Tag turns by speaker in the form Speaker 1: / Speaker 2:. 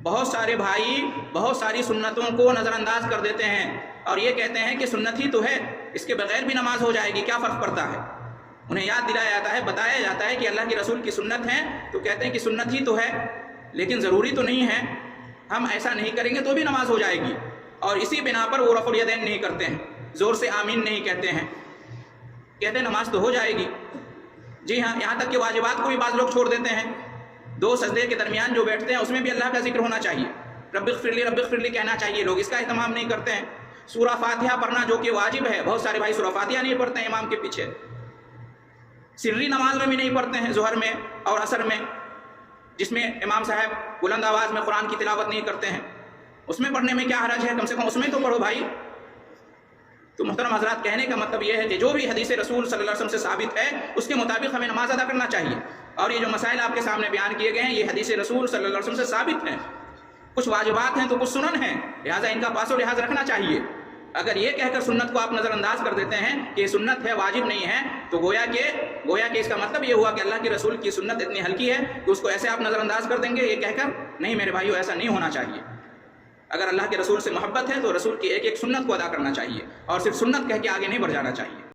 Speaker 1: بہت سارے بھائی بہت ساری سنتوں کو نظر انداز کر دیتے ہیں اور یہ کہتے ہیں کہ سنت ہی تو ہے، اس کے بغیر بھی نماز ہو جائے گی، کیا فرق پڑتا ہے؟ انہیں یاد دلایا جاتا ہے، بتایا جاتا ہے کہ اللہ کے رسول کی سنت ہے تو کہتے ہیں کہ سنت ہی تو ہے، لیکن ضروری تو نہیں ہے، ہم ایسا نہیں کریں گے تو بھی نماز ہو جائے گی، اور اسی بنا پر وہ رفع الیدین نہیں کرتے ہیں، زور سے آمین نہیں کہتے ہیں، کہتے ہیں نماز تو ہو جائے گی۔ جی ہاں، یہاں تک کہ واجبات کو بھی بعض لوگ چھوڑ دیتے ہیں، دو سجدے کے درمیان جو بیٹھتے ہیں اس میں بھی اللہ کا ذکر ہونا چاہیے، رب اغفر لی رب اغفر لی کہنا چاہیے، لوگ اس کا اہتمام نہیں کرتے ہیں۔ سورہ فاتحہ پڑھنا جو کہ واجب ہے، بہت سارے بھائی سورہ فاتحہ نہیں پڑھتے ہیں امام کے پیچھے، سری نماز میں بھی نہیں پڑھتے ہیں، ظہر میں اور عصر میں جس میں امام صاحب بلند آواز میں قرآن کی تلاوت نہیں کرتے ہیں، اس میں پڑھنے میں کیا حرج ہے؟ کم سے کم اس میں تو پڑھو بھائی۔ تو محترم حضرات، کہنے کا مطلب یہ ہے کہ جو بھی حدیث رسول صلی اللہ علیہ وسلم سے ثابت ہے اس کے مطابق ہمیں نماز ادا کرنا چاہیے، اور یہ جو مسائل آپ کے سامنے بیان کیے گئے ہیں یہ حدیث رسول صلی اللہ علیہ وسلم سے ثابت ہیں، کچھ واجبات ہیں تو کچھ سنن ہیں، لہٰذا ان کا پاس و لحاظ رکھنا چاہیے۔ اگر یہ کہہ کر سنت کو آپ نظر انداز کر دیتے ہیں کہ یہ سنت ہے واجب نہیں ہے، تو گویا کہ اس کا مطلب یہ ہوا کہ اللہ کے رسول کی سنت اتنی ہلکی ہے کہ اس کو ایسے آپ نظر انداز کر دیں گے یہ کہہ کر، نہیں میرے بھائیو ایسا نہیں ہونا چاہیے۔ اگر اللہ کے رسول سے محبت ہے تو رسول کی ایک ایک سنت کو ادا کرنا چاہیے، اور صرف سنت کہہ کے آگے نہیں بڑھ جانا چاہیے۔